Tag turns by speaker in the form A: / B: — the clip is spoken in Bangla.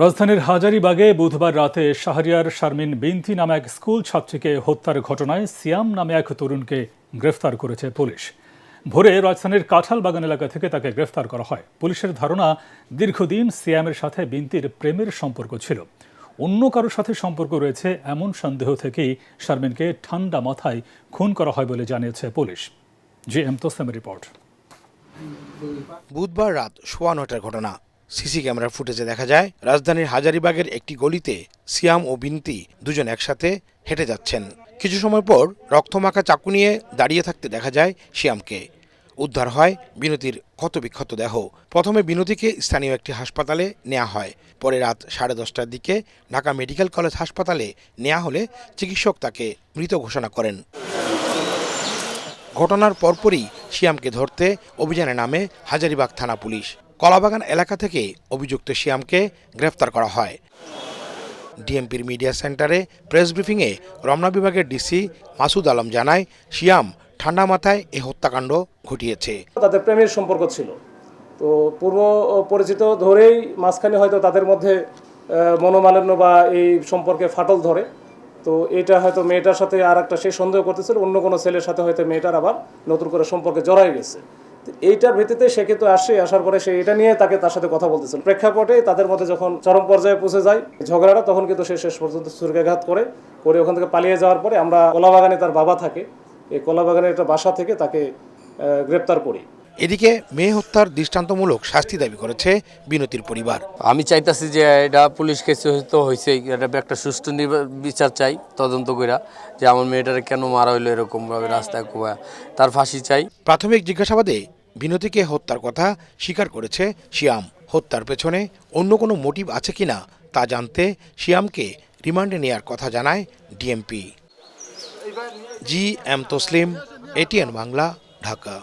A: রাজধানীর হাজারীবাগে বুধবার রাতে শাহরিয়ার শারমিন বিনতি নামে এক স্কুল ছাত্রীকে হত্যার ঘটনায় সিয়াম নামে এক তরুণকে গ্রেফতার করেছে পুলিশ। ভোরে রাজধানীর কাঁঠালবাগান এলাকা থেকে তাকে গ্রেফতার করা হয়। পুলিশের ধারণা, দীর্ঘদিন সিয়ামের সাথে বিনতির প্রেমের সম্পর্ক ছিল। অন্য কারোর সাথে সম্পর্ক রয়েছে এমন সন্দেহ থেকেই শারমিনকে ঠান্ডা মাথায় খুন করা হয় বলে জানিয়েছে পুলিশ। জি.এম. তোসলেমের রিপোর্ট।
B: বুধবার রাত 9:15টার ঘটনা। সিসি ক্যামেরার ফুটেজে দেখা যায় রাজধানীর হাজারীবাগের একটি গলিতে সিয়াম ও বিনতি দুজন একসাথে হেঁটে যাচ্ছেন। কিছু সময় পর রক্তমাখা চাকু নিয়ে দাঁড়িয়ে থাকতে দেখা যায় সিয়ামকে। উদ্ধার হয় বিনতির ক্ষতবিক্ষত দেহ। প্রথমে বিনতিকে স্থানীয় একটি হাসপাতালে নেওয়া হয়। পরে রাত 10:30টার দিকে ঢাকা মেডিকেল কলেজ হাসপাতালে নেওয়া হলে চিকিৎসক তাকে মৃত ঘোষণা করেন। ঘটনার পরপরই সিয়ামকে ধরতে অভিযানে নামে হাজারীবাগ থানা পুলিশ। কলাবাগান এলাকা থেকে অভিযুক্ত সিয়ামকে গ্রেফতার করা হয়। ডিএমপির মিডিয়া সেন্টারে প্রেস ব্রিফিংয়ে রমনা বিভাগের ডিসি মাসুদ আলম জানায়, সিয়াম ঠান্ডা মাথায় এই হত্যাকাণ্ড ঘটিয়েছে।
C: তাদের প্রেমের সম্পর্ক ছিল, তো পূর্ব পরিচিত ধরেই মাঝখানে হয়তো তাদের মধ্যে মনোমালিন্য বা এই সম্পর্কে ফাটল ধরে। তো এটা হয়তো মেয়েটার সাথে আর একটা সে সন্দেহ করতেছিল অন্য কোনো ছেলের সাথে হয়তো মেয়েটার আবার নতুন করে সম্পর্কে জড়াই গেছে। এইটার ভিত্তিতে সে কিন্তু আসার পরে সে এটা নিয়ে তার সাথে কথা বলতেছিল। প্রেক্ষাপটে তাদের মধ্যে যখন চরম পর্যায়ে পৌঁছে যায় ঝগড়াটা, তখন কিন্তু সে শেষ পর্যন্ত ছুরিকাঘাত করে ওখান থেকে পালিয়ে যাওয়ার পরে আমরা কলাবাগানে তার বাবা থাকে, এই কলাবাগানের একটা বাসা থেকে তাকে গ্রেপ্তার করি।
B: এদিকে মেয়ে হত্যার দৃষ্টান্তমূলক শাস্তি দাবি করেছে বিনতির পরিবার।
D: আমি চাইতাছি যে এটা পুলিশ কেসে তো হয়েছে, এটা একটা সুষ্ঠু বিচার চাই, তদন্ত করে যে আমার মেয়েটারে কেন মারা হইলো এরকম ভাবে রাস্তায় কোয়া, তার ফাঁসি চাই।
B: প্রাথমিক জিজ্ঞাসাবাদে বিনতিকে হত্যার কথা স্বীকার করেছে সিয়াম। হত্যার পেছনে অন্য কোনো মোটিভ আছে কিনা তা জানতে সিয়ামকে রিমান্ডে নেয়ার কথা জানায় DMP. GM. Toslim, ATN Bangla, Dhaka.